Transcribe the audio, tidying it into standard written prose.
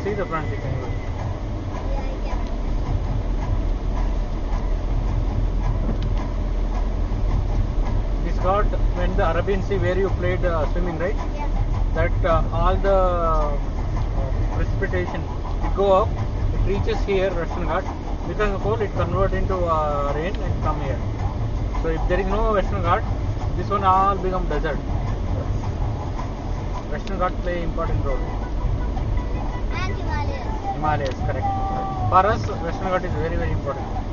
see the front, you can go. This got when the Arabian Sea where you played swimming, right? Yeah. That all the precipitation it go up, it reaches here Western Ghats. Because of cold, it convert into rain and come here. So if there is no Western Ghats, this one all become desert. Western Ghats play important role. And Himalayas. Himalayas, correct. For us, Western Ghats is very, very important.